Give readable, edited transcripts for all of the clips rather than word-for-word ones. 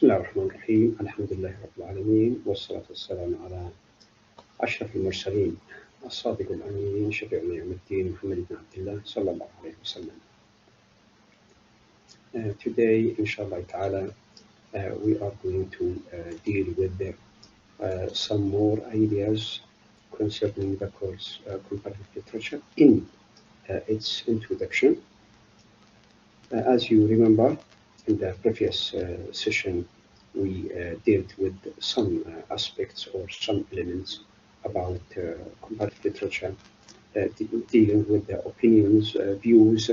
بسم الله الرحمن الرحيم. الحمد لله رب العالمين، والصلاة والسلام على أشرف المرسلين الصادق الأمين شفيع يوم الدين محمد بن عبد الله صلى الله عليه وسلم. Today, inshallah ta'ala, we are going to deal with some more ideas concerning the course Comparative Literature in its introduction. As you remember, in the previous session, we dealt with some aspects or some elements about comparative literature, dealing with the opinions, views,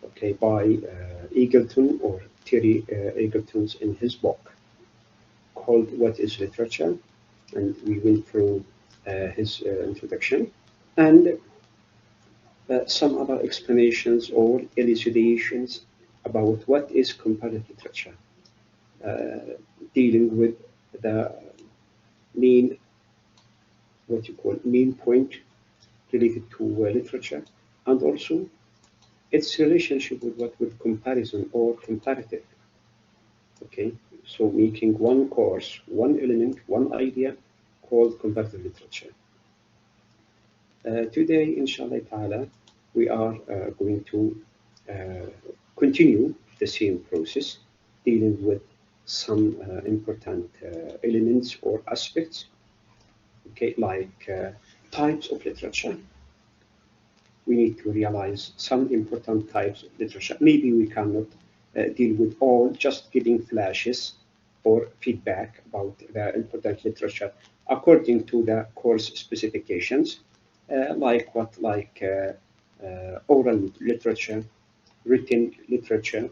okay, by Eagleton or Terry Eagleton's in his book called What is Literature? And we went through his introduction and some other explanations or elucidations about what is comparative literature, dealing with the main, what you call main point related to literature, and also its relationship with what with comparison or comparative. Okay, so making one course, one element, one idea called comparative literature. Today, inshallah ta'ala, we are going to continue the same process, dealing with some important elements or aspects, okay, like types of literature. We need to realize some important types of literature. Maybe we cannot deal with all, just giving flashes or feedback about the important literature according to the course specifications, like oral literature, written literature.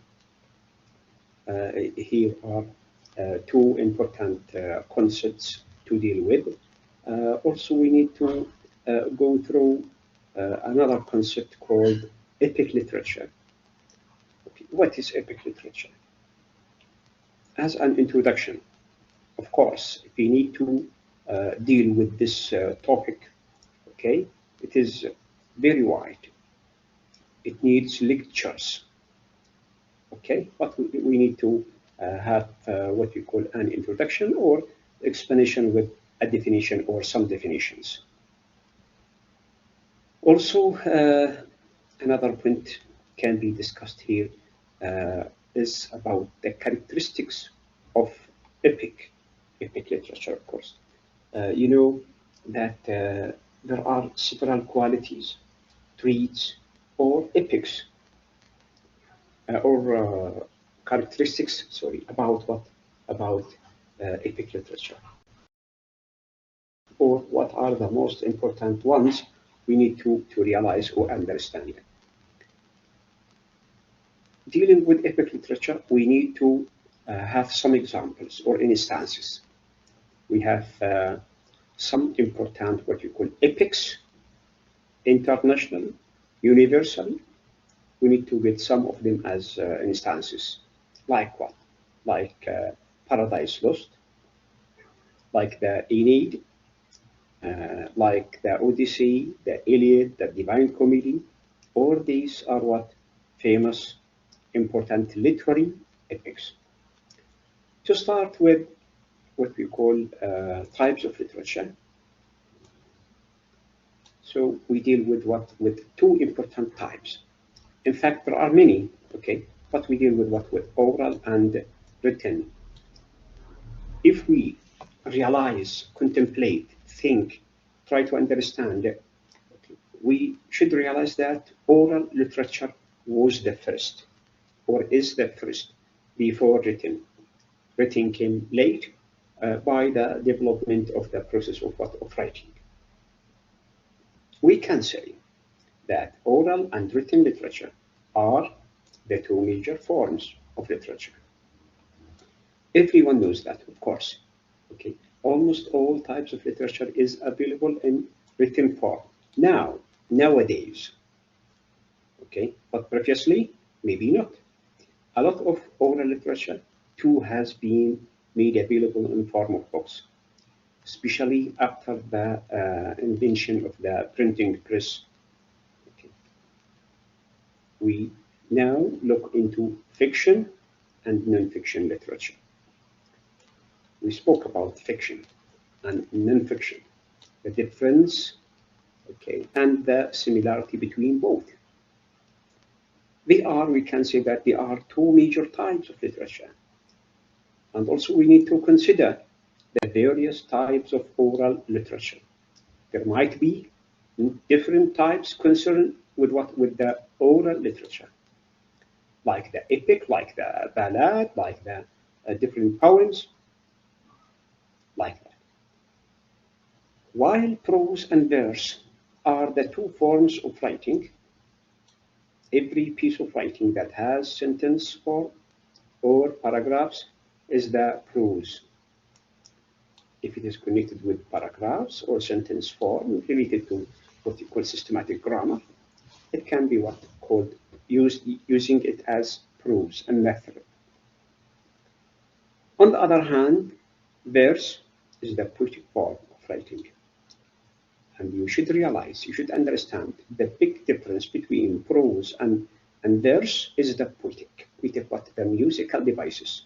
Here are two important concepts to deal with. Also, we need to go through another concept called epic literature. Okay. What is epic literature? As an introduction, of course, if we need to deal with this topic, okay, it is very wide. It needs lectures, okay, but we need to have what we call an introduction or explanation with a definition or some definitions. Also, another point can be discussed here is about the characteristics of epic literature, of course. You know that there are several qualities, traits, or epics, or characteristics, sorry, about what? About epic literature. Or what are the most important ones we need to realize or understand. Dealing with epic literature, we need to have some examples or instances. We have some important, what you call epics, international, universal. We need to get some of them as instances. Like what? Like Paradise Lost, like the Aeneid, like the Odyssey, the Iliad, the Divine Comedy. All these are what? Famous, important literary epics. To start with what we call types of literature. So we deal with what? With two important types. In fact, there are many, okay, but we deal with what? With oral and written. If we realize, contemplate, think, try to understand, we should realize that oral literature was the first, or is the first, before written. Written came late by the development of the process of writing. We can say that oral and written literature are the two major forms of literature. Everyone knows that, of course. Okay, almost all types of literature is available in written form nowadays. Okay, but previously, maybe not. A lot of oral literature too has been made available in form of books, especially after the invention of the printing press. Okay. We now look into fiction and non-fiction literature. we spoke about fiction and non-fiction, the difference, okay, and the similarity between both. We can say that there are two major types of literature. And also we need to consider the various types of oral literature. There might be different types concerned with the oral literature, like the epic, like the ballad, like the different poems, like that. While prose and verse are the two forms of writing, every piece of writing that has sentence form or paragraphs is the prose. If it is connected with paragraphs or sentence form related to what you call systematic grammar, it can be what called using it as prose and method. On the other hand, verse is the poetic form of writing. And you should realize, you should understand the big difference between prose and verse is the poetic, what the musical devices,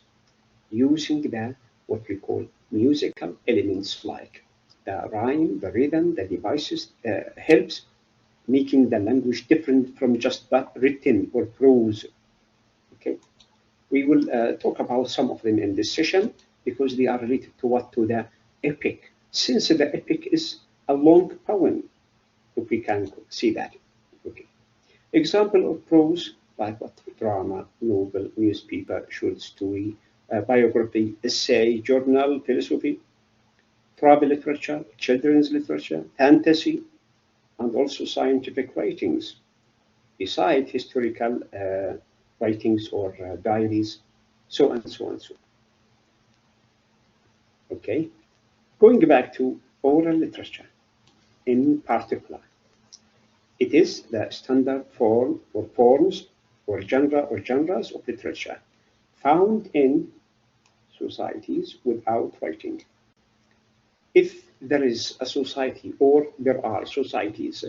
using the what we call musical elements like the rhyme, the rhythm, the devices helps making the language different from just the written or prose. Okay, we will talk about some of them in this session because they are related to the epic. Since the epic is a long poem, if we can see that. Okay, example of prose like what drama, novel, newspaper, short story, biography, essay, journal, philosophy, travel literature, children's literature, fantasy, and also scientific writings, besides historical writings or diaries, so and so and so. Okay, going back to oral literature in particular, it is the standard form or forms or genre or genres of literature found in societies without writing. If there is a society or there are societies,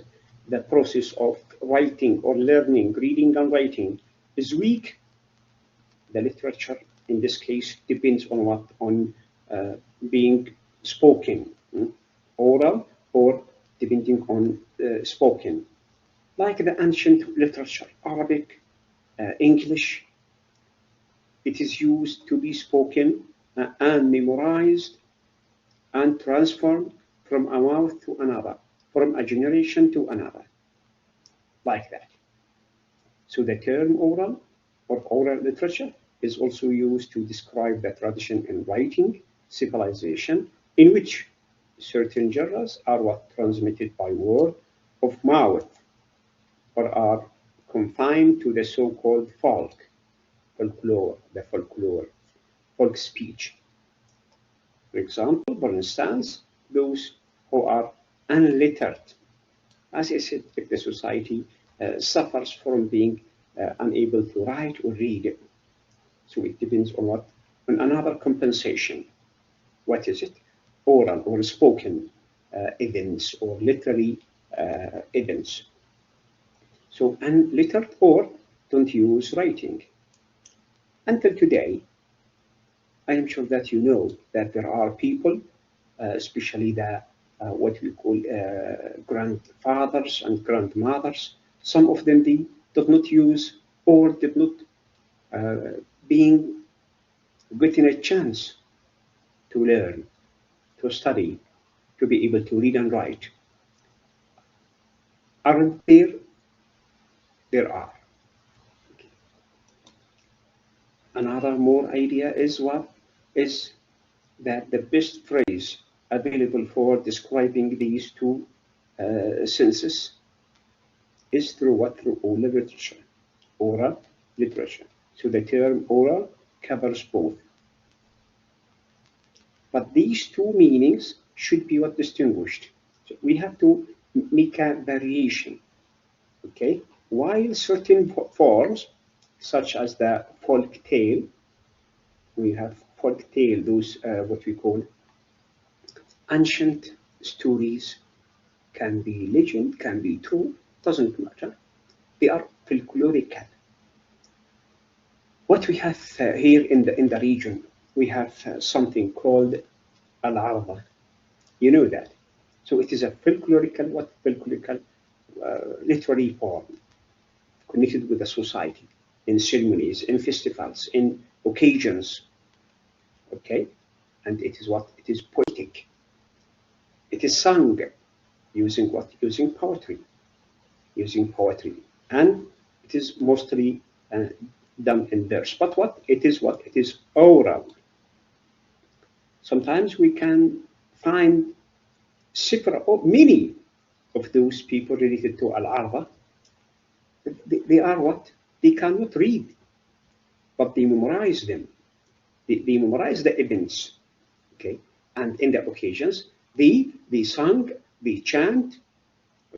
the process of writing or learning, reading and writing is weak, the literature in this case depends on what? On being spoken, oral or depending on spoken. Like the ancient literature, Arabic, English, it is used to be spoken and memorized and transformed from a mouth to another, from a generation to another, like that. So the term oral or oral literature is also used to describe the tradition in writing civilization in which certain genres are what transmitted by word of mouth or are confined to the so-called folklore, folk speech. For example, for instance, those who are unlettered. As I said, if the society suffers from being unable to write or read, so it depends on what? On another compensation. What is it? Oral or spoken events or literary events. So unlettered or don't use writing. Until today, I am sure that you know that there are people, especially the what we call grandfathers and grandmothers. Some of them they did not use or did not being given a chance to learn, to study, to be able to read and write. Aren't there? There are. Okay. Another more idea is what? Is that the best phrase available for describing these two senses is through what? Through oral literature. Oral literature. So the term oral covers both. But these two meanings should be what distinguished. So we have to make a variation. Okay? While certain forms, such as the folk tale, we have folk tale, those what we call ancient stories, can be legend, can be true, doesn't matter. They are folklorical. What we have here in the region, we have something called al-arba. You know that. So it is a folklorical, literary form connected with the society, in ceremonies, in festivals, in occasions. Okay, and it is what? It is poetic. It is sung using what? Using poetry. And it is mostly done in verse. But what? It is what? It is oral. Sometimes we can find several or many of those people related to Al-Arba. They are what? They cannot read, but they memorize them. They memorize the events, okay? And in the occasions, they sing, they chant,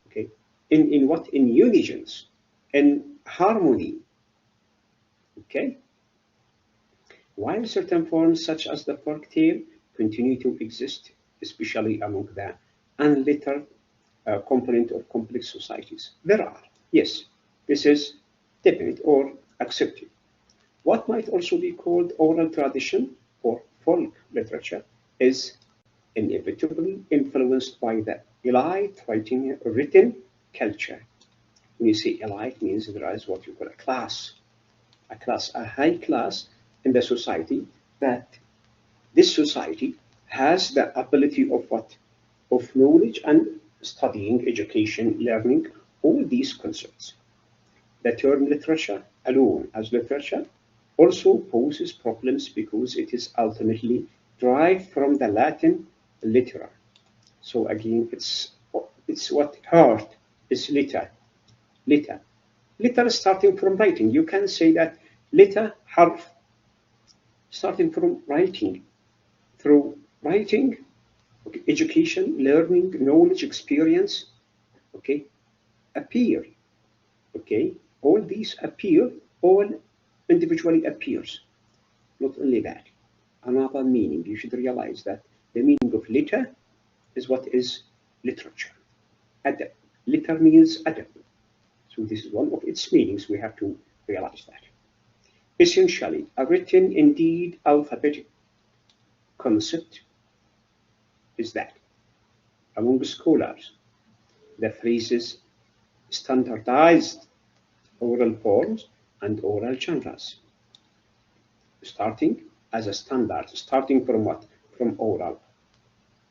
okay? In what? In unions, in harmony, okay? While certain forms, such as the folk tale, continue to exist, especially among the unlettered component of complex societies. There are, yes, this is definite or accepted. What might also be called oral tradition or folk literature is inevitably influenced by the elite written culture. When you say elite, means there is what you call a high class in the society, that this society has the ability of what? Of knowledge and studying, education, learning, all these concepts. The term literature alone as literature also poses problems because it is ultimately derived from the Latin litera. So again, it's what heart is liter. Liter starting from writing. You can say that liter harf starting from writing. Through writing, okay, education, learning, knowledge, experience, okay, appear. Okay, all these appear, all individually appears. Not only that, another meaning, you should realize that the meaning of liter is what is literature. Adab. Liter means adab. So this is one of its meanings. We have to realize that. Essentially, a written, indeed alphabetic concept is that among scholars, the phrases standardized oral forms and oral genres, starting as a standard, starting from what? From oral.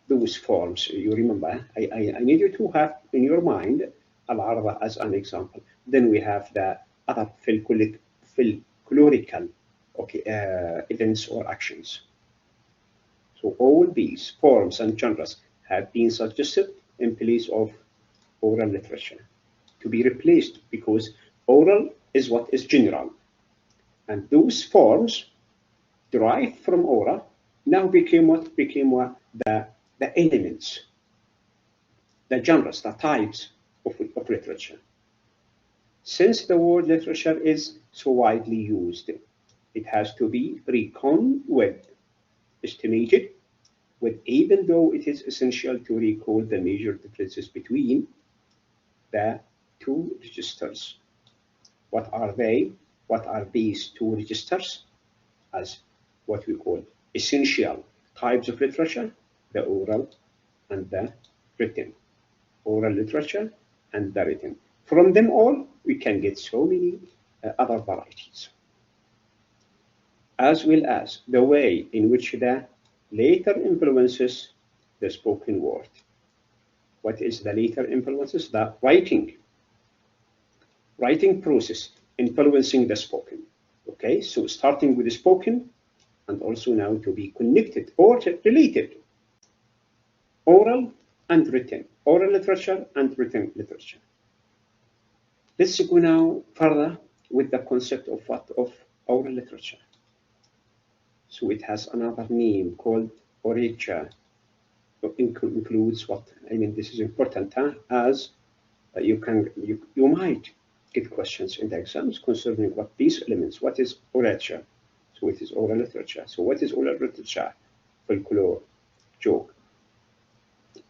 Those forms, you remember, I need you to have in your mind Al-Araba as an example. Then we have the other folklorical events or actions. So all these forms and genres have been suggested in place of oral literature to be replaced, because oral is what is general. And those forms derived from oral now became what? Became what? The elements, the genres, the types of literature. Since the word literature is so widely used, it has to be reckoned with, estimated with, even though it is essential to recall the major differences between the two registers. What are they? What are these two registers? As what we call essential types of literature, the oral and the written. Oral literature and the written. From them all, we can get so many other varieties, as well as the way in which the later influences the spoken word. What is the later influences? The writing process influencing the spoken. Okay, so starting with the spoken, and also now to be connected or related, oral and written, oral literature and written literature. Let's go now further with the concept of what? Of oral literature. So it has another name called orature. Includes what? I mean, this is important, as you might get questions in the exams concerning what these elements. What is orature? So it is oral literature. So what is oral literature? Folklore, joke,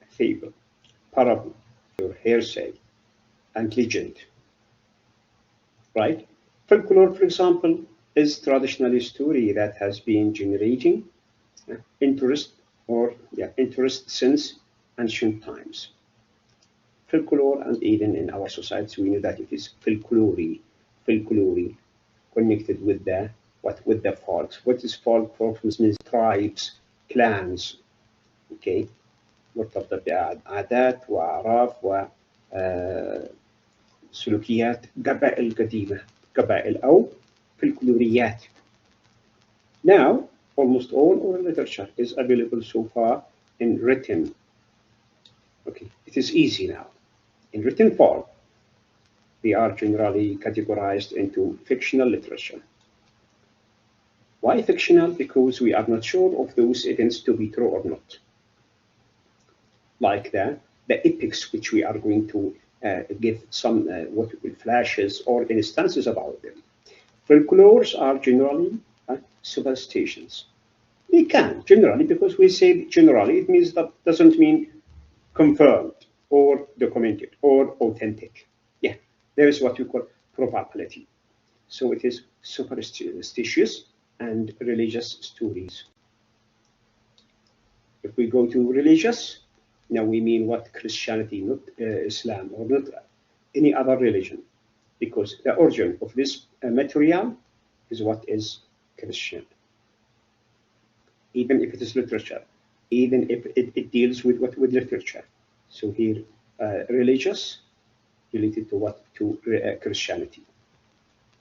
fable, parable, or hearsay, and legend. Right? Folklore, for example, is traditionally a story that has been generating interest since ancient times. Folklore, and even in our society, we know that it is folklore, connected with the folk. What is folk? Folk means tribes, clans. Okay, مرتبطة بعادات وأعراف وسلوكيات قبائل قديمة، قبائل أو فلكلوريات. Now, almost all oral literature is available so far in written. Okay, it is easy now. In written form, they are generally categorized into fictional literature. Why fictional? Because we are not sure of those events to be true or not. Like the epics, which we are going to give some what we call flashes or instances about them. Folklores are generally superstitions. They can generally, because we say generally, it means that doesn't mean confirmed or documented or authentic. Yeah, there is what we call probability. So it is superstitious and religious stories. If we go to religious, now we mean what? Christianity, not Islam, or not any other religion, because the origin of this material is what is Christian. Even if it is literature, even if it deals with literature. So here, religious related to what? To Christianity.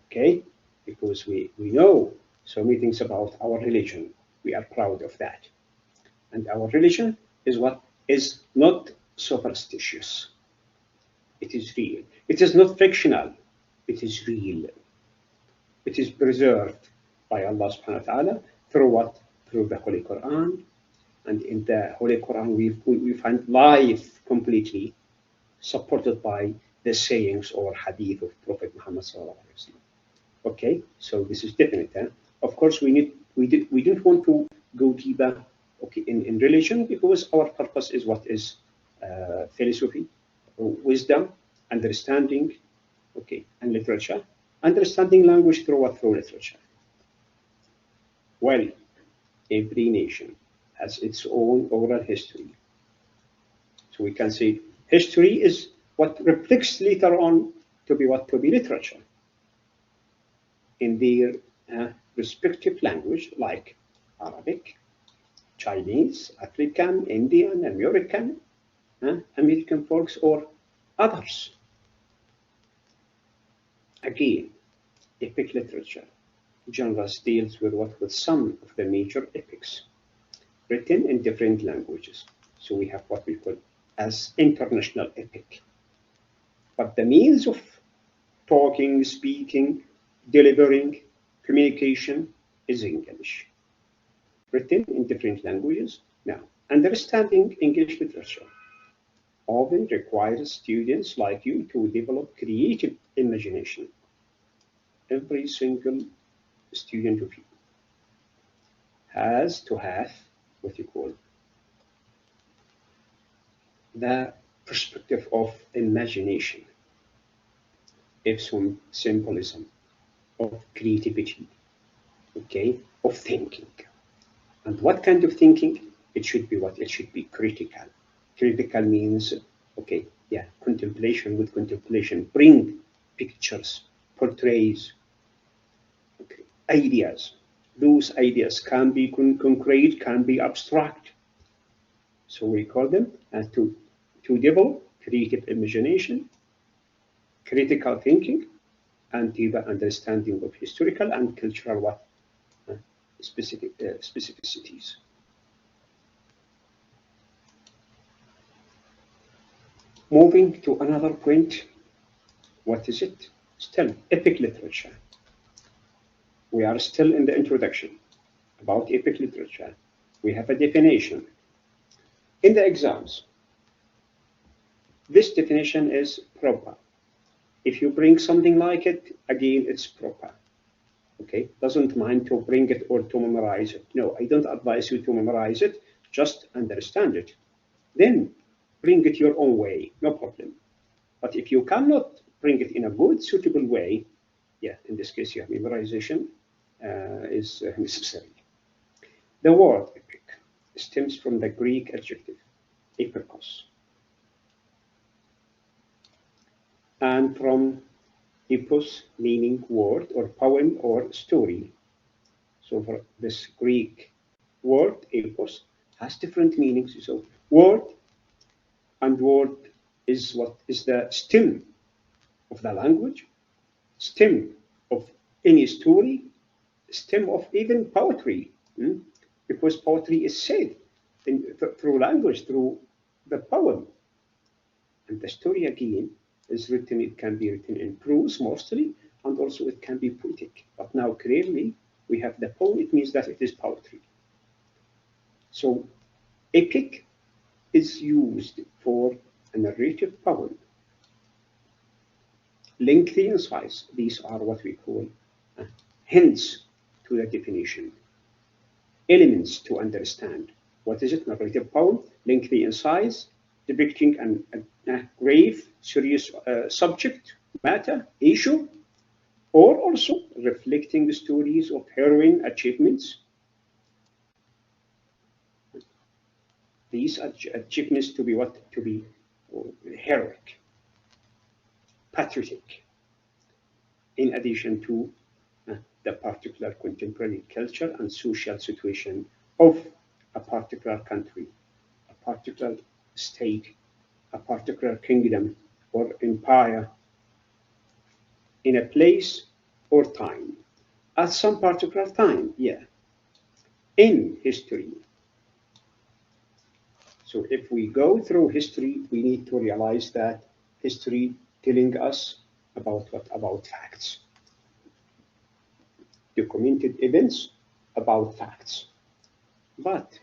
Okay, because we know so many things about our religion. We are proud of that, and our religion is what is not superstitious. It is real. It is not fictional. It is real. It is preserved by Allah subhanahu wa ta'ala through what? Through the Holy Quran. And in the Holy Quran, we find life completely supported by the sayings or hadith of Prophet Muhammad sallallahu alaihi wasallam. Okay, so this is definite. Of course, we didn't want to go deeper. Okay, in religion, because our purpose is what is philosophy, wisdom, understanding, okay, and literature. Understanding language through what? Through literature. Well, every nation has its own oral history. So we can say history is what reflects later on to be what? To be literature in their respective language, like Arabic, Chinese, African, Indian, American folks, or others. Again, epic literature genres deals with what? With some of the major epics written in different languages. So we have what we call as international epic. But the means of talking, speaking, delivering, communication is English. Written in different languages. Now, understanding English literature often requires students like you to develop creative imagination. Every single student of you has to have what you call the perspective of imagination, of some symbolism, of creativity, okay, of thinking. And what kind of thinking? It should be what? It should be critical. Critical means, okay, yeah, contemplation with contemplation. Bring pictures, portrays, okay, ideas. Those ideas can be concrete, can be abstract. So we call them to develop creative imagination, critical thinking, and deeper understanding of historical and cultural what? Specificities. Moving to another point, what is it? Still, epic literature. We are still in the introduction about epic literature. We have a definition. In the exams, this definition is proper. If you bring something like it, again, it's proper. Okay, doesn't mind to bring it or to memorize it. No, I don't advise you to memorize it, just understand it. Then bring it your own way, no problem. But if you cannot bring it in a good, suitable way, yeah, in this case you have memorization, is necessary. The word epic stems from the Greek adjective epikos, and from epos, meaning word or poem or story. So for this Greek word, epos, has different meanings. So word, and word is what is the stem of the language, stem of any story, stem of even poetry, because poetry is said through language, through the poem. And the story again is written, it can be written in prose mostly, and also it can be poetic. But now clearly we have the poem, it means that it is poetry. So epic is used for a narrative poem. Lengthy in size, these are what we call hints to the definition, elements to understand. What is it? Narrative poem, lengthy in size, depicting a grave, serious subject, matter, issue, or also reflecting the stories of heroine achievements. These achievements to be what? To be heroic, patriotic, in addition to the particular contemporary culture and social situation of a particular country, a particular state, a particular kingdom or empire, in a place or time, at some particular time, in history. So if we go through history, we need to realize that history telling us about what? About facts. Documented events about facts. But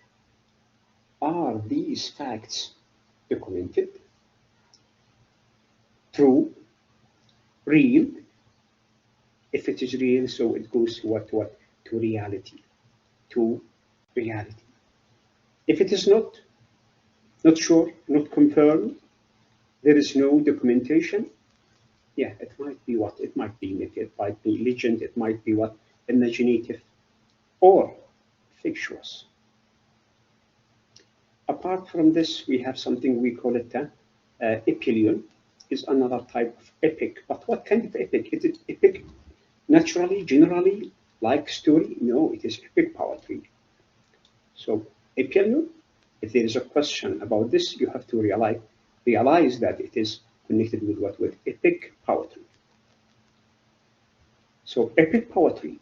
are these facts documented? True? Real? If it is real, so it goes to what? To reality. To reality. If it is not sure, not confirmed, there is no documentation, it might be what? It might be myth, it might be legend, it might be what? Imaginative or fictitious. Apart from this, we have something we call it epyllion, is another type of epic. But what kind of epic? Is it epic naturally, generally, like story? No, it is epic poetry. So epyllion, if there is a question about this, you have to realize that it is connected with what? With epic poetry. So epic poetry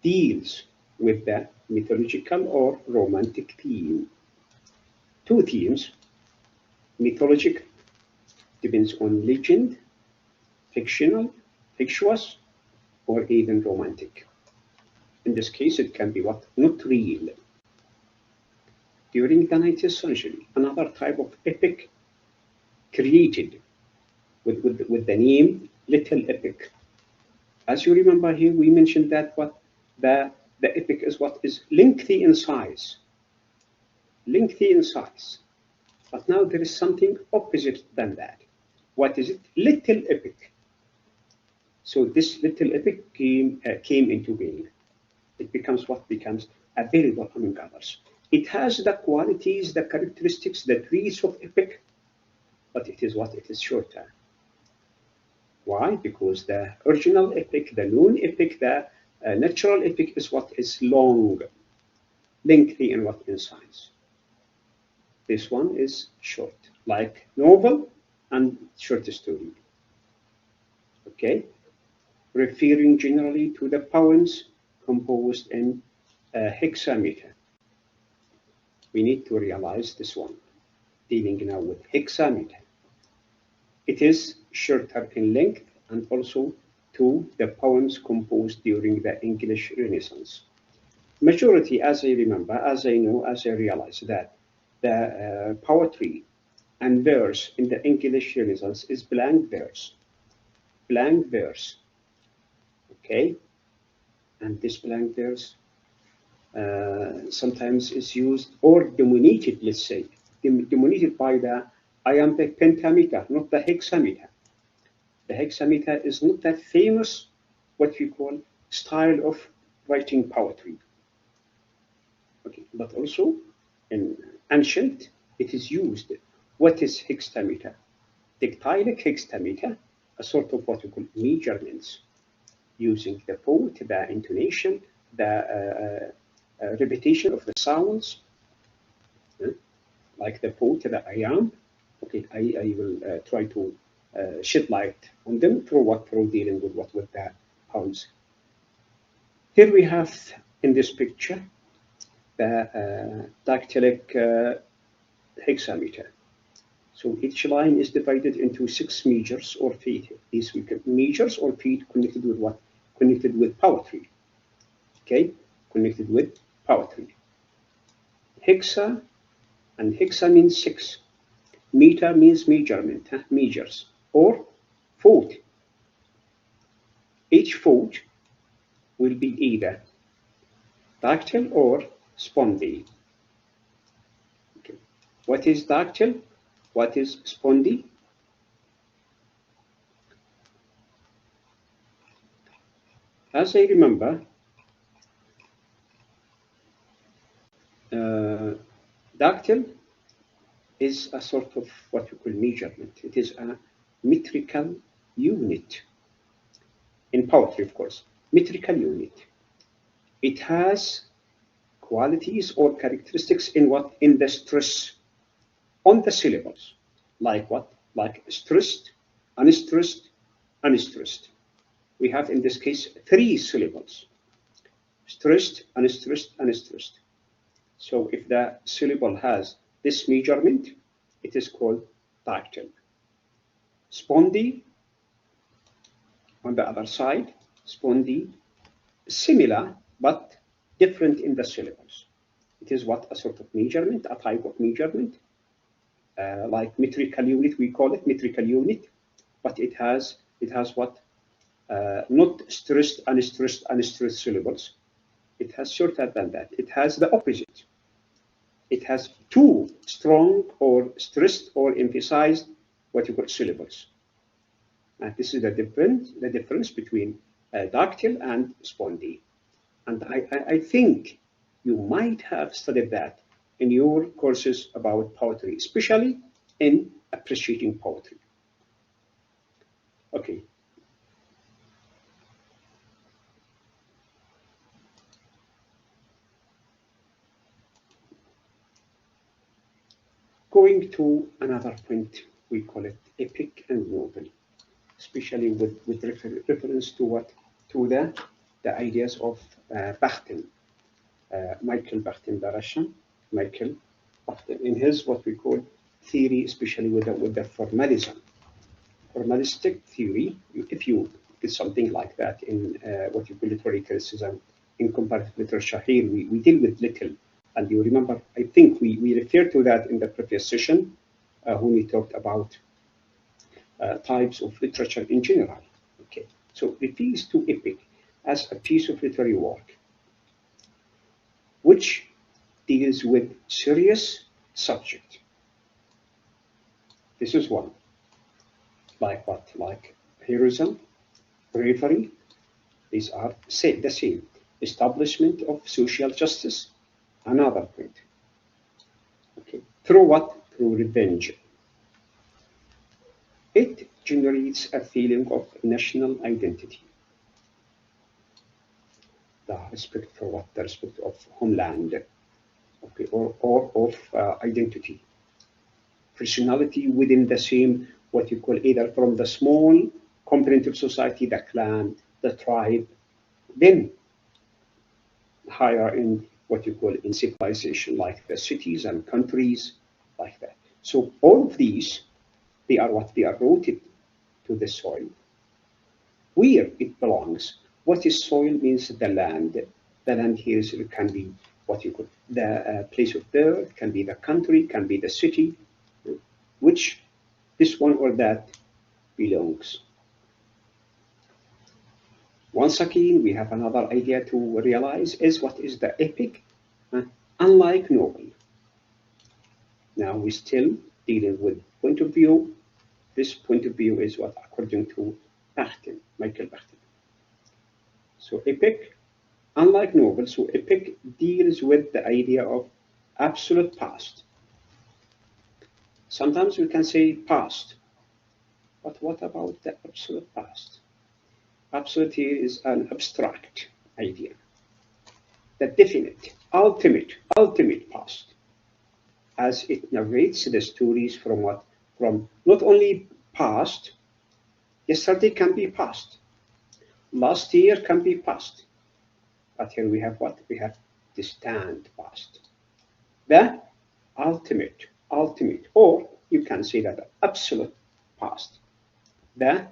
deals with the mythological or romantic theme. Two themes, mythological, depends on legend, fictional, fictitious, or even romantic. In this case, it can be what? Not real. During the 19th century, another type of epic created with the name Little Epic. As you remember here, we mentioned that what the epic is what is lengthy in size. Lengthy in size. But now there is something opposite than that. What is it? Little epic. So this little epic came into being. It becomes what? Becomes available among others. It has the qualities, the characteristics, the traits of epic, but it is what? It is shorter. Why? Because the original epic, the known epic, the natural epic is what is long, lengthy in what? In size. This one is short, like novel and short story. Okay? Referring generally to the poems composed in hexameter. We need to realize this one, dealing now with hexameter. It is shorter in length and also to the poems composed during the English Renaissance. Majority, as I remember, as I know, as I realize that the poetry and verse in the English Renaissance is blank verse. Blank verse. Okay? And this blank verse sometimes is used or dominated, let's say, dominated by the iambic pentameter, not the hexameter. The hexameter is not that famous, what we call style of writing poetry. Okay, but also in ancient, it is used. What is hexameter? Dactylic hexameter, a sort of what we call measurements, using the poet, the intonation, the repetition of the sounds, like the poet that I am. Okay, I will try to shed light on them through dealing with the poems. Here we have in this picture the dactylic hexameter. So each line is divided into 6 measures or feet. These we can measures or feet connected with what? Connected with poetry. Okay, connected with poetry. Hexa, and hexa means 6. Meter means measurement, measures, or foot. Each foot will be either dactyl or spondy. Okay. What is dactyl? What is spondy? As I remember, dactyl is a sort of what we call measurement. It is a metrical unit. In poetry, of course, metrical unit. It has qualities or characteristics in what? In the stress on the syllables. Like what? Like stressed, unstressed, unstressed. We have in this case 3 syllables. Stressed, unstressed, unstressed. So if the syllable has this measurement, it is called dactyl. Spondy, on the other side, spondy, similar but different in the syllables. It is what? A sort of measurement, a type of measurement, like metrical unit, we call it metrical unit, but it has what? Not stressed, unstressed, unstressed syllables. It has shorter than that. It has the opposite. It has 2 strong or stressed or emphasized what you call syllables. And this is the difference between dactyl and spondy. And I think you might have studied that in your courses about poetry, especially in appreciating poetry. Okay. Going to another point, we call it epic and noble, especially with reference to what? To the ideas of Bakhtin, Michael Bakhtin, the Russian Michael Bakhtin, in his what we call theory, especially with the formalism, formalistic theory. If you did something like that in what you call literary criticism in comparative literature, here we deal with little. And you remember, I think we referred to that in the previous session when we talked about types of literature in general. Okay, so refers to epic as a piece of literary work which deals with serious subject. This is one. Like what? Like heroism, bravery. These are the same. Establishment of social justice. Another point. Okay. Through what? Through revenge. It generates a feeling of national identity. The respect for what? The respect of homeland, okay, or of identity. Personality within the same, what you call either from the small component of society, the clan, the tribe, then higher in what you call in civilization, like the cities and countries, like that. So all of these, they are what? They are rooted to the soil, where it belongs. What is soil means the land. The land here can be what you call the place of birth, can be the country, can be the city, which this one or that belongs. Once again, we have another idea to realize is what is the epic, unlike novel. Now we're still dealing with point of view. This point of view is what according to Bakhtin, Michael Bakhtin. So epic Unlike novels, so epic deals with the idea of absolute past. Sometimes we can say past, but what about the absolute past? Absolute here is an abstract idea. The definite, ultimate past, as it narrates the stories from what? From not only past, yesterday can be past, last year can be past, but here we have what? We have distant past. The ultimate, or you can say that the absolute past. The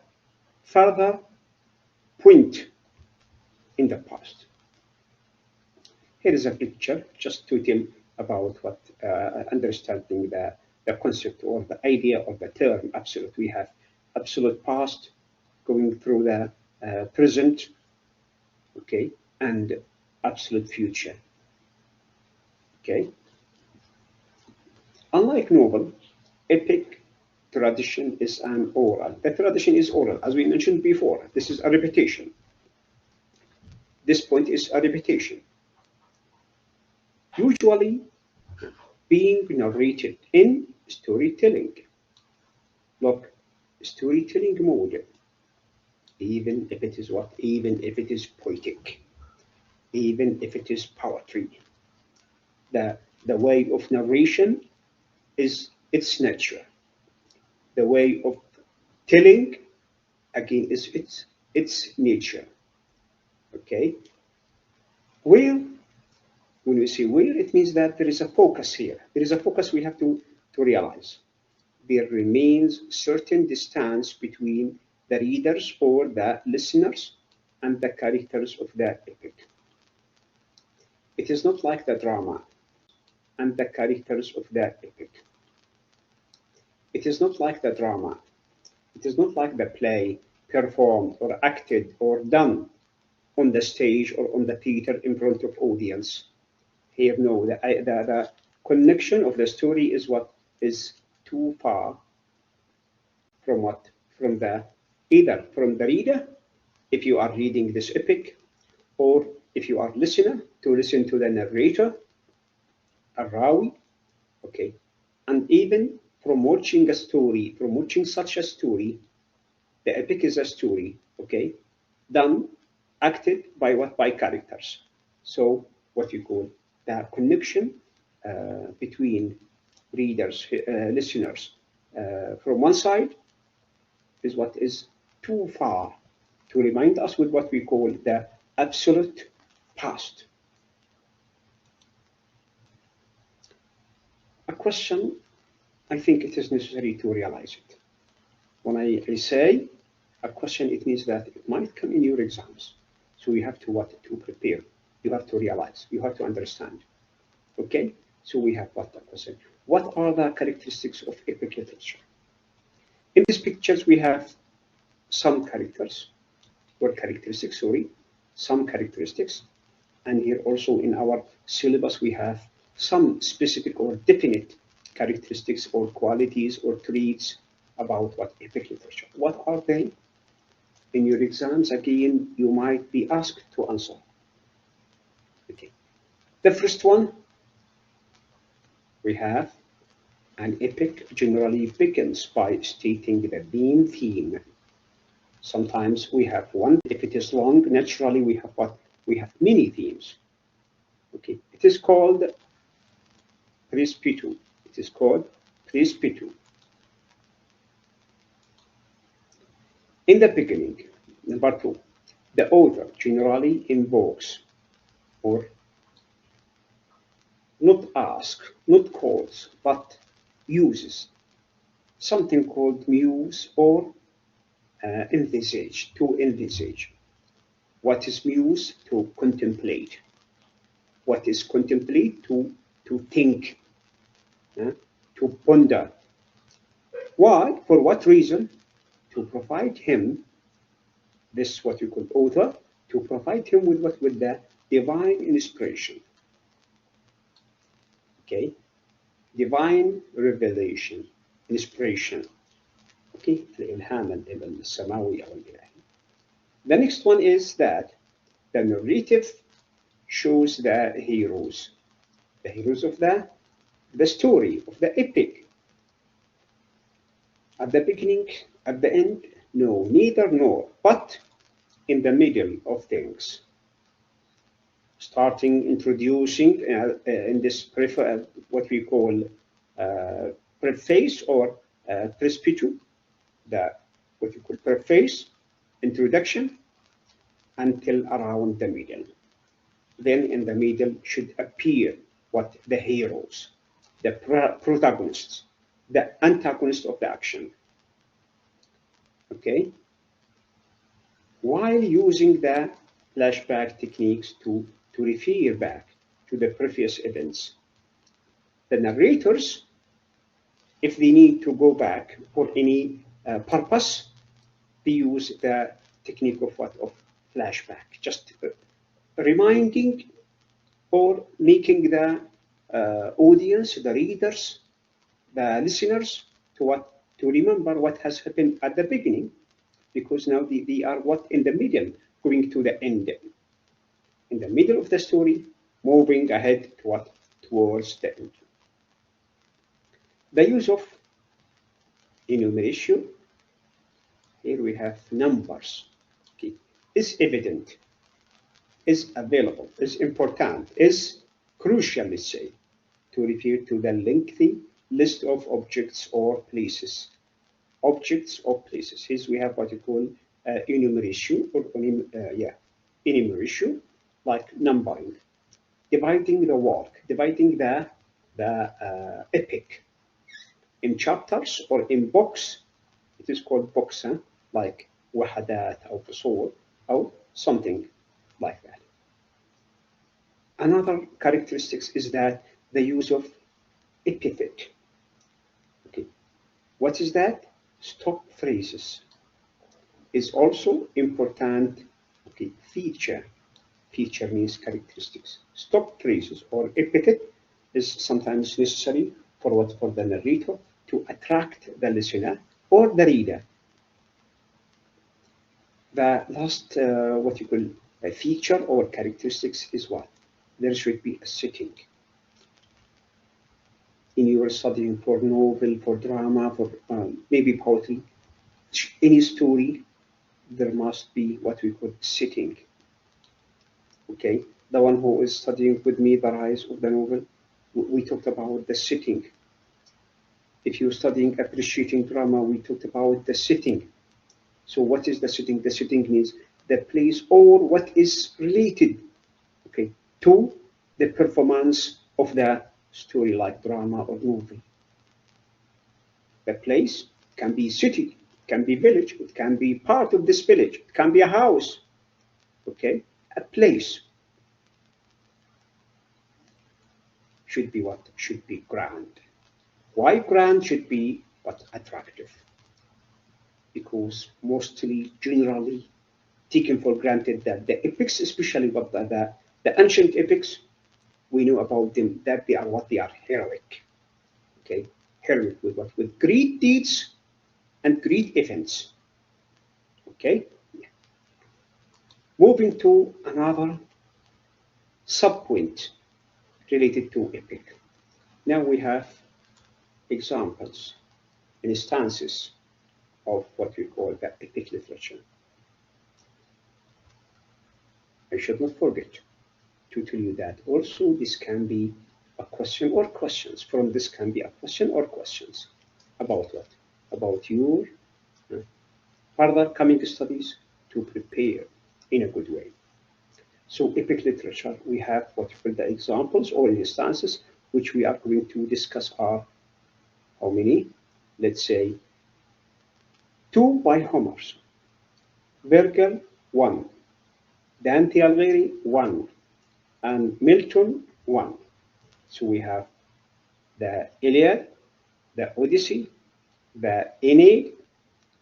further point in the past. Here is a picture just to tell about what understanding the concept or the idea of the term absolute. We have absolute past going through the present, okay, and absolute future, okay. Unlike novel, epic tradition is an oral. The tradition is oral, as we mentioned before. This is a repetition. This point is a repetition. Usually being narrated in storytelling. Look, storytelling mode, even if it is what? Even if it is poetic, even if it is poetry. The way of narration is its nature. The way of telling, again, is its nature. Okay? Where, when we say where, it means that there is a focus here. There is a focus we have to realize. There remains certain distance between the readers or the listeners and the characters of the epic. It is not like the drama and the characters of the epic. It is not like the drama. It is not like the play performed or acted or done on the stage or on the theater in front of audience. Here, no, the connection of the story is what is too far from what? From the, either from the reader, if you are reading this epic, or if you are listener, to listen to the narrator, a rawi, okay, and even from watching a story, from watching such a story, the epic is a story, okay, done, acted by what? By characters. So what you call the connection between readers, listeners, from one side is what is too far to remind us with what we call the absolute past. A question, I think it is necessary to realize it. When I say a question, it means that it might come in your exams. So you have to what? To prepare. You have to realize. You have to understand. Okay? So we have what? The question. What are the characteristics of epic literature? In these pictures, we have some characters, or characteristics, sorry, some characteristics. And here also in our syllabus, we have some specific or definite characteristics or qualities or traits about what epic literature. What are they? In your exams, again, you might be asked to answer. Okay. The first one, we have an epic generally begins by stating the main theme. Sometimes we have one. If it is long, naturally we have what? We have many themes. Okay. It is called presbytu. It is called presbytu. In the beginning, number 2, the author generally invokes or not asks, not calls, but uses something called muse or envisage, to envisage. What is muse? To contemplate. What is contemplate? To think, to ponder. Why? For what reason? To provide him, this what you call author, to provide him with what? With the divine inspiration. Okay, divine revelation, inspiration. Okay, الإلهام السماوي أو الإلهي. The next one is that the narrative shows the heroes of the story, of the epic. At the beginning, at the end, no, neither nor, but in the middle of things. Starting introducing in this what we call preface or presbytu, what you call preface, introduction, until around the middle. Then in the middle should appear what the heroes, the protagonists, the antagonists of the action. Okay? While using the flashback techniques to refer back to the previous events, the narrators, if they need to go back for any purpose, they use the technique of what? Of flashback, just reminding or making the audience, the readers, the listeners to remember what has happened at the beginning, because now they are what in the middle, going to the end, in the middle of the story, moving ahead to what? Towards the end. The use of enumeration, here we have numbers, okay, is evident, is available, is important, is crucial, let's say, to refer to the lengthy list of objects or places. Objects or places. Here we have what you call enumeration, or enumeration, like numbering, dividing the work, dividing the epic in chapters or in books. It is called books, huh? Like وحدات أو فصول or something like that. Another characteristics is that the use of epithet. Okay, what is that? Stop phrases is also important. Okay, feature. Feature means characteristics. Stop phrases or epithet is sometimes necessary for what? For the narrator to attract the listener or the reader. The last what you call a feature or characteristics is what? There should be a setting. In your studying for novel, for drama, for maybe poetry, any story, there must be what we call setting. Okay, the one who is studying with me the rise of the novel, we talked about the setting. If you're studying appreciating drama, we talked about the setting. So what is the setting? The setting means the place or what is related, okay, to the performance of the story, like drama or movie. The place can be city, can be village, it can be part of this village, it can be a house, okay? A place should be what? Should be grand. Why grand? Should be what? Attractive. Because mostly, generally, taken for granted that the epics, especially what the ancient epics, we know about them that they are what? They are heroic. Okay, heroic with what? With great deeds and great events. Okay, moving to another subpoint related to epic. Now we have examples, instances of what we call the epic literature. I should not forget to tell you that also this can be a question or questions. From this can be a question or questions about what? About your further coming studies to prepare in a good way. So epic literature, we have what we call the examples or instances which we are going to discuss are how many? Let's say 2 by Homer, Virgil 1, Dante Alighieri 1, and Milton 1. So we have the Iliad, the Odyssey, the Aeneid,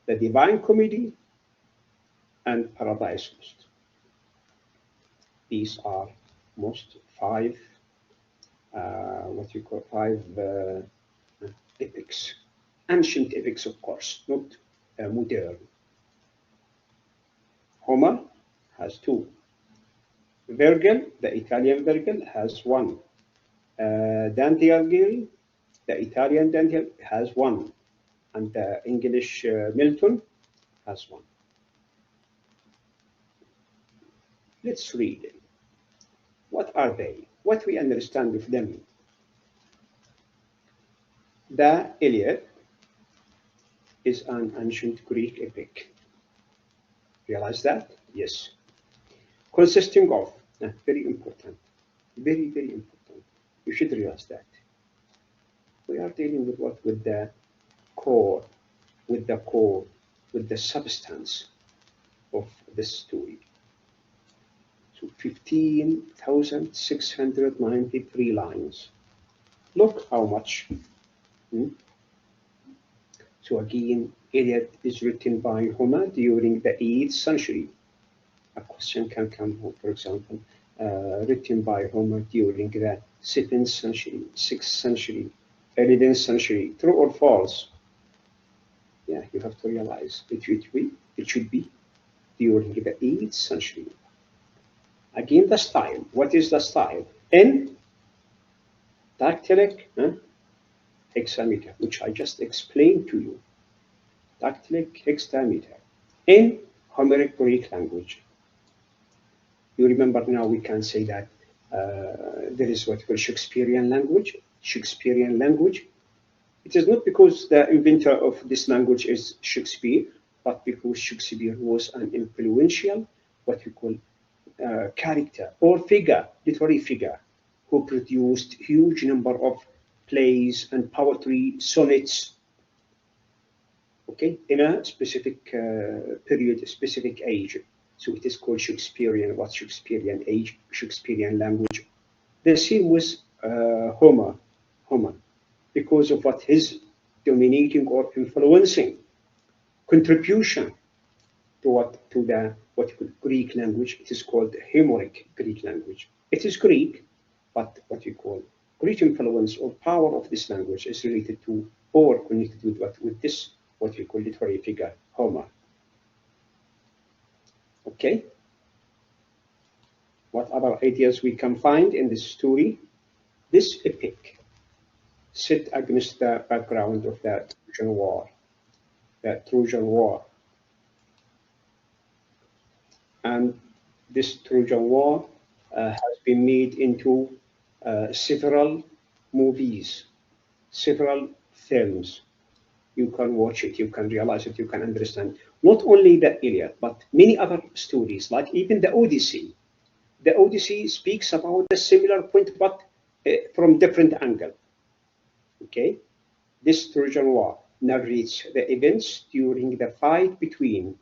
the Divine Comedy, and Paradise Lost. These are most 5 what you call 5 epics, ancient epics, of course, not modern. Homer has 2, Virgil, the Italian Virgil, has one. Dante Alighieri, the Italian Dante, has one. And the English Milton has one. Let's read it. What are they? What we understand of them? The Iliad is an ancient Greek epic. Realize that? Yes. Consisting of, very important, very, very important. You should realize that. We are dealing with what? With the core, with the substance of the story. So 15,693 lines. Look how much. So again, Iliad is written by Homer during the 8th century. A question can come, for example, written by Homer during the 7th century, 6th century, 11th century. True or false? Yeah, you have to realize it should be during the 8th century. Again, the style. What is the style? In dactylic hexameter, which I just explained to you. Dactylic hexameter in Homeric Greek language. You remember now we can say that there is what we call Shakespearean language. Shakespearean language. It is not because the inventor of this language is Shakespeare, but because Shakespeare was an influential, what we call character or figure, literary figure, who produced huge number of plays and poetry, sonnets, okay, in a specific period, a specific age. So it is called Shakespearean, what Shakespearean age, Shakespearean language. The same was Homer, because of what his dominating or influencing contribution to the Greek language. It is called Homeric Greek language. It is Greek, but what you call Greek influence or power of this language is related to or connected with this what we call literary figure, Homer. Okay. What other ideas we can find in this story? This epic set against the background of the Trojan War. And this Trojan War has been made into several movies, several films. You can watch it, you can realize it, you can understand. Not only the Iliad, but many other stories, like even the Odyssey. The Odyssey speaks about a similar point, but from different angle. Okay, this Trojan War narrates the events during the fight between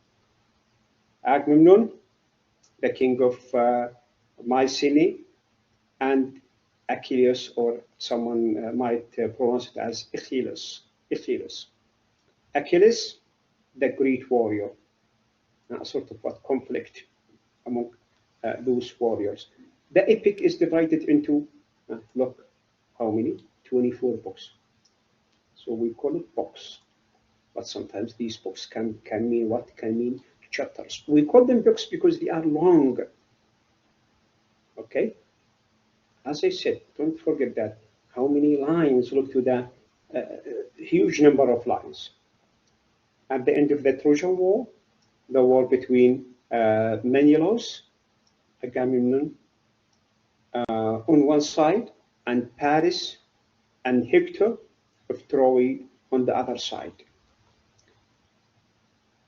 Agamemnon, the king of Mycenae, and Achilles, or someone might pronounce it as Achilles. Achilles, the great warrior, a sort of what conflict among those warriors. The epic is divided into, look, how many? 24 books. So we call it books, but sometimes these books can mean what? Can mean chapters. We call them books because they are long. Okay? As I said, don't forget that how many lines, look to the huge number of lines. At the end of the Trojan War, the war between Menelaus, Agamemnon on one side, and Paris and Hector of Troy on the other side.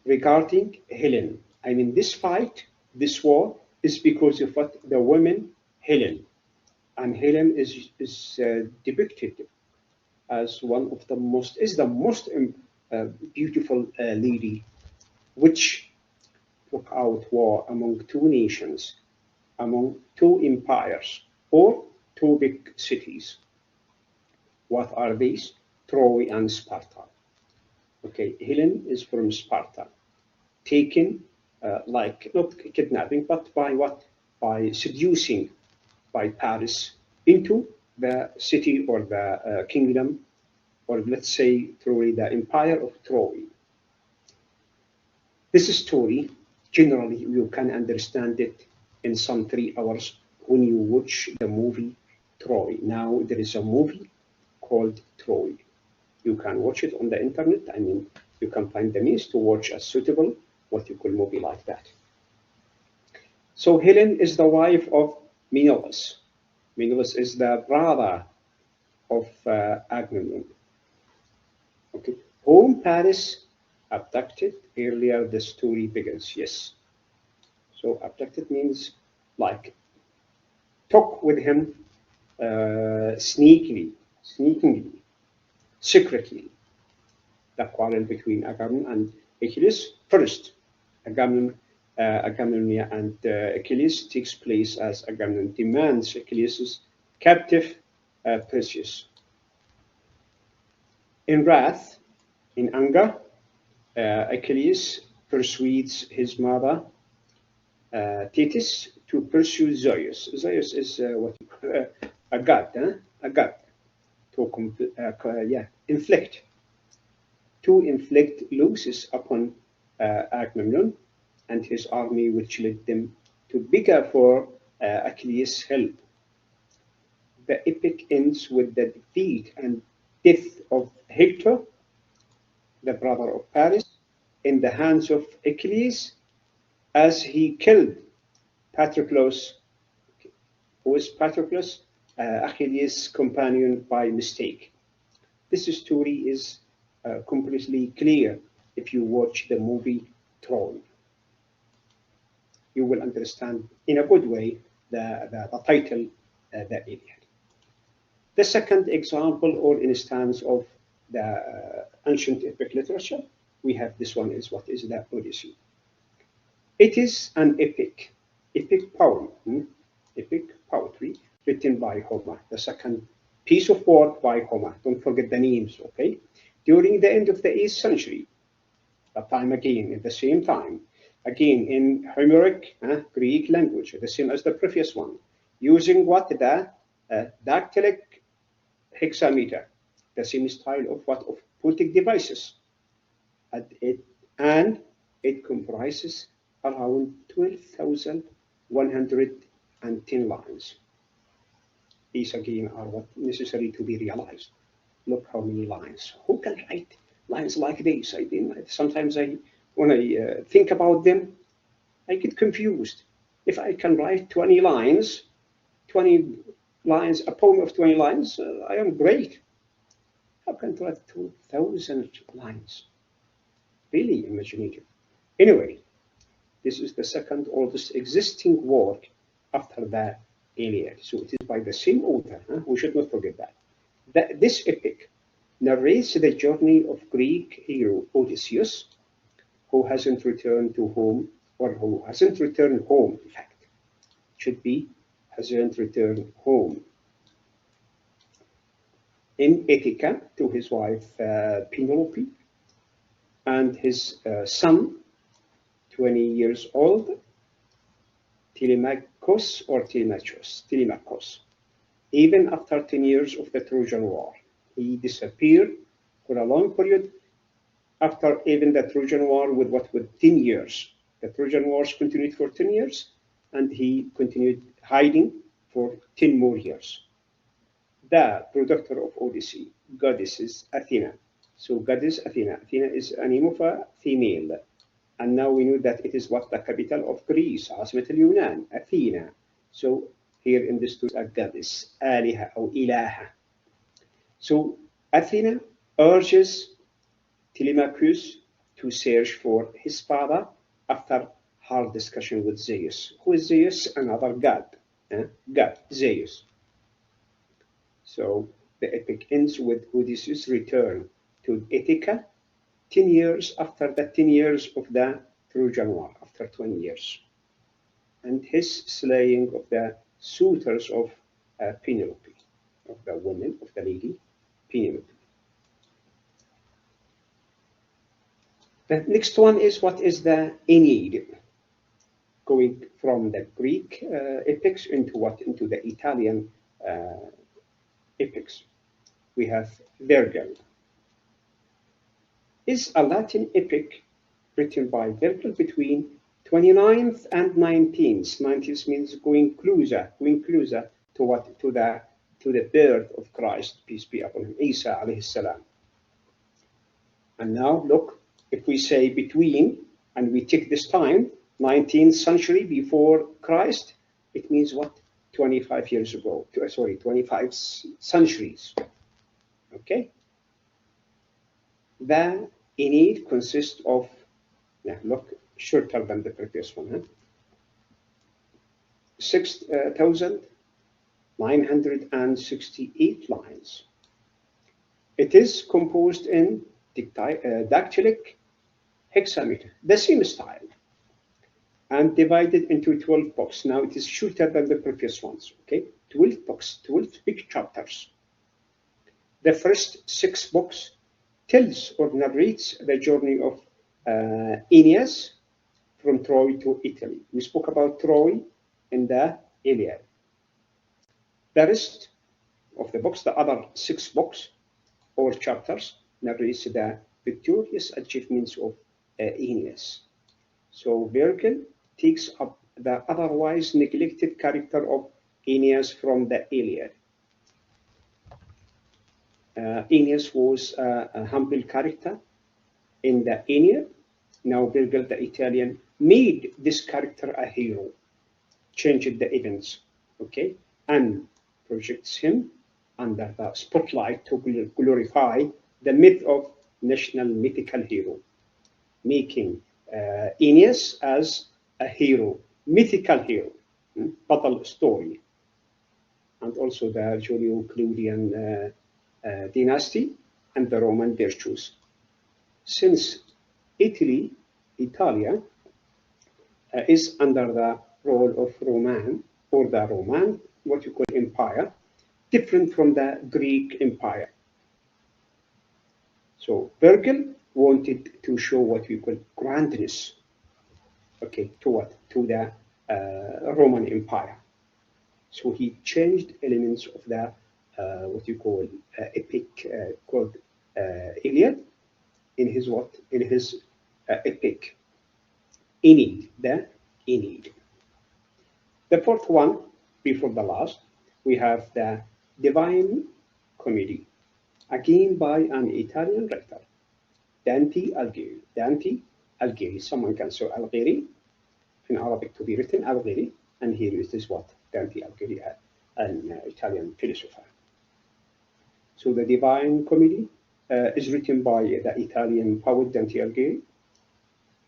Regarding Helen, I mean, this fight, this war, is because of what the woman Helen, and Helen is depicted as one of the most beautiful lady, which took out war among two nations, among two empires, or two big cities. What are these? Troy and Sparta. Okay, Helen is from Sparta, taken like not kidnapping, but by what? By seducing by Paris into the city or the kingdom, or let's say Troy, the empire of Troy. This story, generally, you can understand it in some 3 hours when you watch the movie Troy. Now there is a movie called Troy. You can watch it on the internet. I mean, you can find the means to watch a suitable, what you call, movie like that. So Helen is the wife of Menelaus. Menelaus is the brother of Agamemnon. Okay, whom Paris abducted. Earlier the story begins. Yes. So abducted means like took with him sneakily, secretly. The quarrel between Agamemnon and Achilles. First, Agamemnon and Achilles takes place as Agamemnon demands Achilles' captive Perseus. In wrath, in anger, Achilles persuades his mother Thetis to pursue Zeus. Zeus is what you call a god, a god to inflict losses upon Agamemnon and his army, which led them to beg for Achilles' help. The epic ends with the defeat and death of Hector, the brother of Paris, in the hands of Achilles, as he killed Patroclus. Who is Patroclus? Achilles' companion by mistake. This story is completely clear if you watch the movie Troy. You will understand in a good way the title, the Iliad. The second example or instance of the ancient epic literature, we have this one is what is the Odyssey. It is an epic poem, epic poetry written by Homer, the second piece of work by Homer. Don't forget the names, okay? During the end of the 8th century, that time again, at the same time, again in Homeric Greek language, the same as the previous one, using what the dactylic hexameter, the same style of what of phonetic devices, and it comprises around 12,110 lines. These again are what necessary to be realized. Look how many lines. Who can write lines like this? I mean, sometimes when I think about them, I get confused. If I can write 20 lines, a poem of 20 lines, I am great. How can I write 2,000 lines? Really imaginative. Anyway, this is the second oldest existing work after the Iliad. So it is by the same author. We should not forget that. This epic narrates the journey of Greek hero Odysseus, who hasn't returned to home, or who hasn't returned home, in fact. It should be hasn't returned home. In Ithaca to his wife Penelope and his son, 20 years old, Telemachus. Even after 10 years of the Trojan War, he disappeared for a long period. After even the Trojan War with 10 years. The Trojan Wars continued for 10 years, and he continued hiding for 10 more years. The protector of Odyssey, goddess is Athena. So goddess Athena. Athena is a name of a female. And now we know that it is what the capital of Greece, عاصمة اليونان, Athena. So here in this story, a goddess, آلهة or ilaha. So Athena urges Telemachus to search for his father after hard discussion with Zeus. Who is Zeus? Another god. God, Zeus. So the epic ends with Odysseus' return to Ithaca 10 years after the 10 years of the Trojan War, after 20 years. And his slaying of the suitors of Penelope, of the woman, of the lady, Penelope. The next one is what is the Aeneid, going from the Greek epics into the Italian epics. We have Virgil. Is a Latin epic written by Virgil between 29th and 19th. 19th means going closer to what? To the birth of Christ, peace be upon him, Isa alayhi salam. And now look, if we say between, and we take this time, 19th century before Christ, it means what? 25 years ago. Sorry, 25 centuries. Okay? The Enid consists of, look, shorter than the previous one, huh? 6,968 lines. It is composed in dactylic hexameter, the same style, and divided into 12 books. Now it is shorter than the previous ones, okay? 12 books, 12 big chapters. The first 6 books tells or narrates the journey of Aeneas from Troy to Italy. We spoke about Troy in the Iliad. The rest of the books, the other 6 books or chapters, narrates the victorious achievements of Aeneas. So Virgil takes up the otherwise neglected character of Aeneas from the Iliad. Aeneas was a humble character in the Aeneid. Now Virgil, the Italian, made this character a hero, changed the events, okay, and projects him under the spotlight to glorify the myth of national mythical hero, making Aeneas as a hero, mythical hero, battle story, and also the Julio-Claudian dynasty and the Roman virtues. Since Italia is under the role of Roman, or the Roman, what you call empire, different from the Greek empire. So Virgil wanted to show what we call grandness, okay, to what? To the Roman Empire. So he changed elements of the what you call epic called Iliad in his what? In his epic Aeneid, the Aeneid. The fourth one, before the last, we have the Divine Comedy, again by an Italian writer, Dante Alighieri. Dante Alighieri, someone can say Alighieri, in Arabic to be written Alighieri, and here it is what? Dante Alighieri, an Italian philosopher. So the Divine Comedy is written by the Italian poet Dante Alighieri.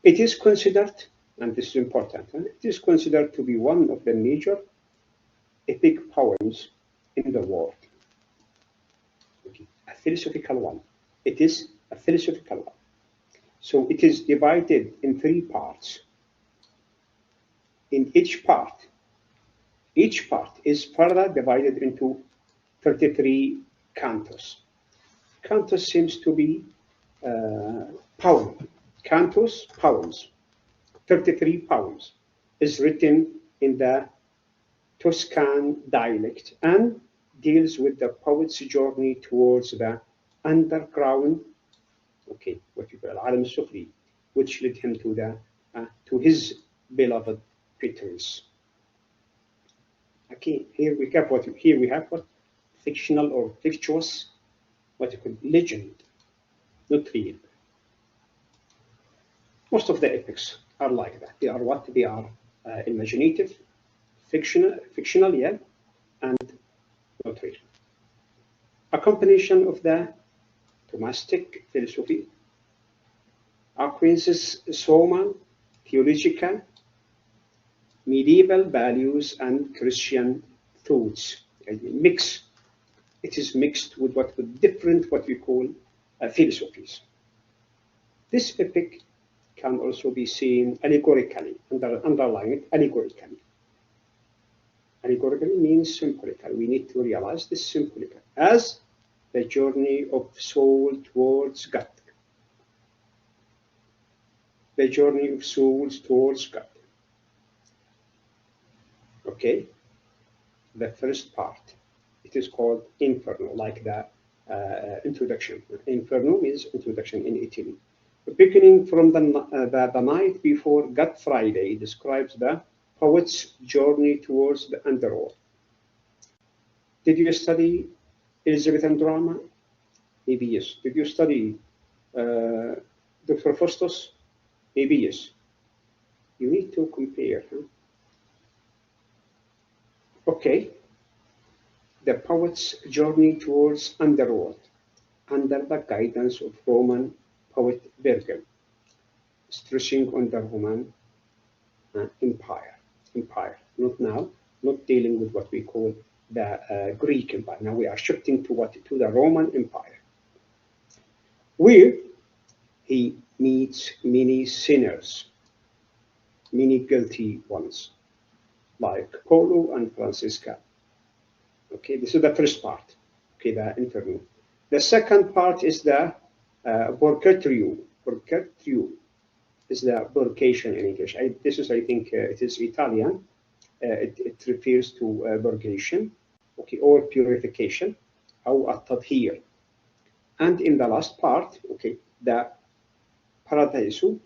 It is considered, and this is important, it is considered to be one of the major epic poems in the world. Okay. A philosophical one. It is a philosophical one. So it is divided in 3 parts. In each part is further divided into 33 cantos. Cantos seems to be poem. Cantos, poems. 33 poems is written in the Tuscan dialect and deals with the poet's journey towards the underground, okay, what you call al-alam sufli, which led him to the to his beloved Petrus. Okay, here we have what fictional or fictitious, what you call legend, not real. Most of the epics are like that. They are what? They are imaginative, fictional, yeah, and not real. A combination of the Thomistic philosophy, Aquinas' Soma, theological, medieval values, and Christian thoughts. It is mixed with different what we call philosophies. This epic can also be seen allegorically, underline it allegorically. Allegorically means symbolical. We need to realize this symbolical as the journey of soul towards God. The journey of souls towards God. Okay? The first part, it is called Inferno, like the introduction. Inferno means introduction in Italy. Beginning from the night before Good Friday describes the poet's journey towards the underworld. Did you study Elizabethan drama? Maybe yes. Did you study Dr. Faustus? Maybe yes. You need to compare. Huh? Okay. The poet's journey towards underworld under the guidance of Roman poet Virgil, stressing on the Roman Empire. Not now, not dealing with what we call the Greek Empire. Now we are shifting to the Roman Empire, where he meets many sinners, many guilty ones, like Paulo and Francisca. Okay, this is the first part. Okay, the interview. The second part is the Purgatorio. Purgatorio is the purgation in English. This is, I think, it is Italian. It refers to purgation, okay, or purification, أو التطهير. And in the last part, okay, the paradiso.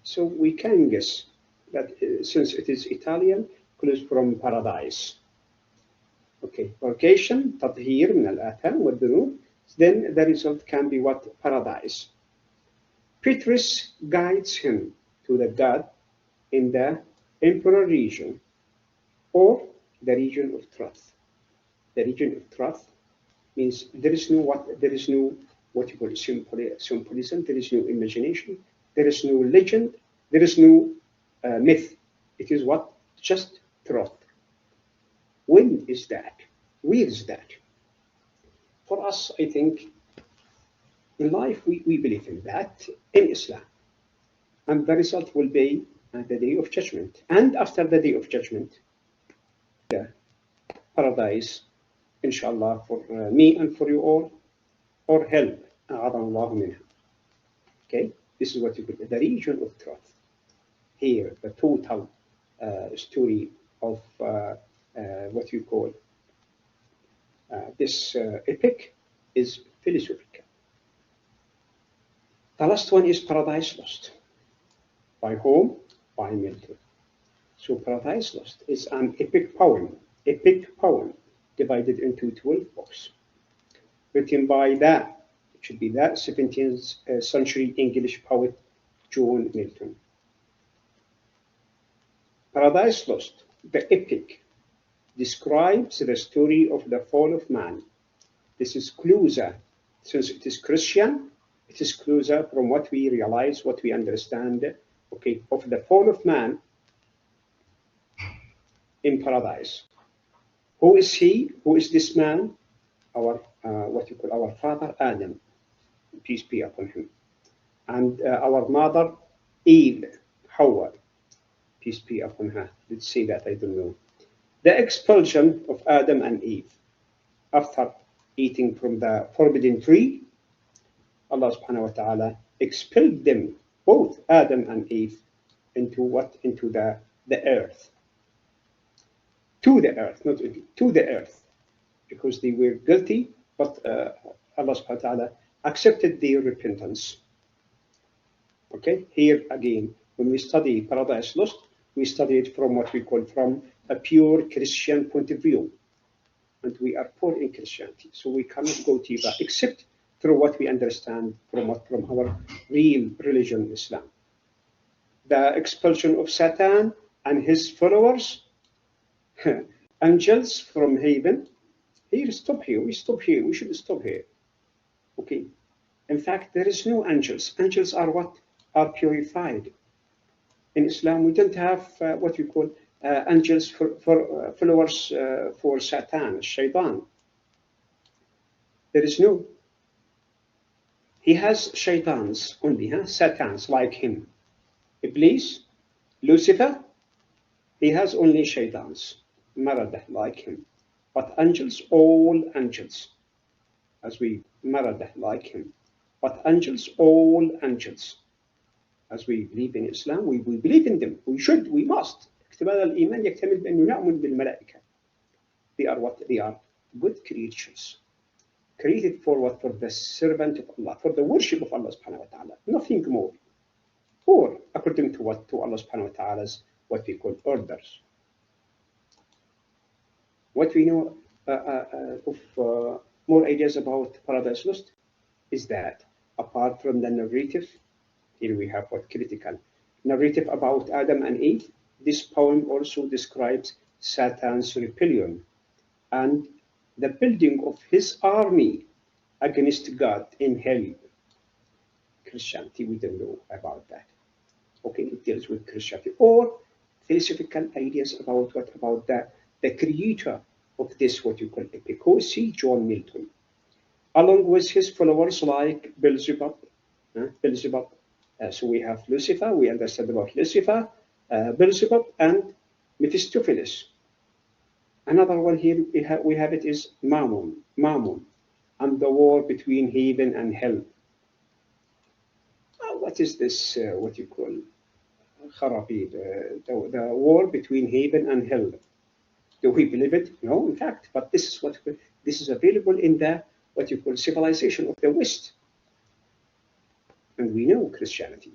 So we can guess that since it is Italian, comes from paradise. Okay, purgation, تطهير من الآثام والذنوب. Then the result can be what? Paradise. Petrus guides him to the God in the emperor region, or the region of truth. The region of truth means there is no what you call symbolism, there is no imagination, there is no legend, there is no myth. It is what? Just truth. When is that? Where is that? For us, I think, in life, we believe in that in Islam. And the result will be the Day of Judgment. And after the Day of Judgment, the paradise, inshallah, for me and for you all, or hell, okay? This is what you call the region of truth. Here, the total story of what you call this epic is philosophical. The last one is Paradise Lost. By whom? By Milton. So Paradise Lost is an epic poem divided into 12 books, written by it should be the 17th century English poet John Milton. Paradise Lost, the epic, describes the story of the fall of man. This is closer, since it is Christian, it is closer from what we realize, what we understand, okay, of the fall of man in paradise. Who is he? Who is this man? Our what you call our father Adam, peace be upon him, and our mother Eve, Hawa, peace be upon her. Let's say that, I don't know. The expulsion of Adam and Eve after eating from the forbidden tree, Allah subhanahu wa ta'ala expelled them, both Adam and Eve, into what? Into the earth. To the earth, not into, to the earth, because they were guilty, but Allah subhanahu wa ta'ala accepted their repentance. Okay, here again, when we study Paradise Lost, we study it from what we call from a pure Christian point of view. And we are poor in Christianity, so we cannot go deeper except through what we understand from our real religion, Islam. The expulsion of Satan and his followers, angels from heaven. Here, stop here. We stop here. We should stop here. Okay. In fact, there is no angels. Angels are what? Are purified. In Islam, we don't have what we call angels for followers for Satan, Shaitan. There is no. He has Shaitans only, Satans like him. Iblis, Lucifer, he has only Shaitans, Maradah like him. But angels, all angels, as we Maradah like him. But angels, all angels, as we believe in Islam, we believe in them. We should, we must. الإيمان يكتمل بأنه نؤمن بالملائكة. They are what? They are good creatures. created for what? For the servant of Allah, for the worship of Allah subhanahu wa ta'ala, nothing more. Or according to what? To Allah subhanahu wa ta'ala's what we call orders. What we know of more ideas about Paradise Lost is that apart from the narrative, here we have what critical narrative about Adam and Eve, this poem also describes Satan's rebellion and the building of his army against God in hell. Christianity, we don't know about that. Okay, it deals with Christianity or philosophical ideas about what? About the creator of this, what you call epic, see John Milton, along with his followers like Beelzebub. So we have Lucifer, we understand about Lucifer, Beelzebub, and Mephistopheles. Another one here we have it is Mammon, and the war between heaven and hell. What is this? What you call Kharabi, the war between heaven and hell? Do we believe it? No, in fact, but this is available in the what you call civilization of the West, and we know Christianity.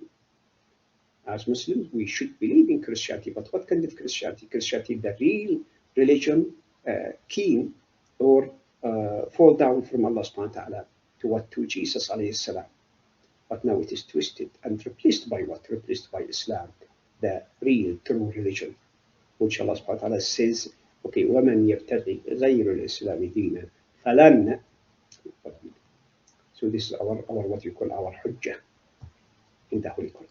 As Muslims, we should believe in Christianity, but what kind of Christianity? Christianity, the real religion, keen or fall down from Allah subhanahu wa ta'ala to what? To Jesus alayhi salam. But now it is twisted and replaced by what? Replaced by Islam, the real true religion, which Allah subhanahu wa ta'ala says, okay, وَمَنْ يَبْتَغِي غَيْرَ الْإِسْلَامِ دِينًا فَلَنْ. So this is our what you call our hujjah in the Holy Quran.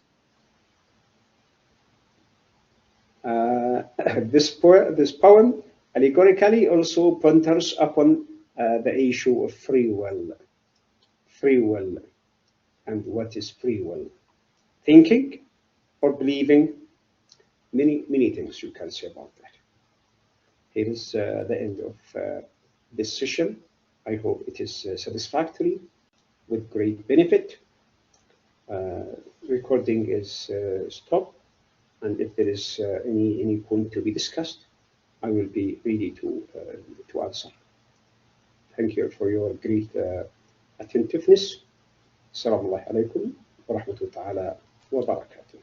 This poem allegorically also ponders upon the issue of free will. And what is free will? Thinking or believing? Many things you can say about that. Here is the end of this session. I hope it is satisfactory with great benefit. Recording is stopped, and if there is any point to be discussed, I will be ready to answer. Thank you for your great attentiveness. Assalamu alaikum wa rahmatullahi wa barakatuh.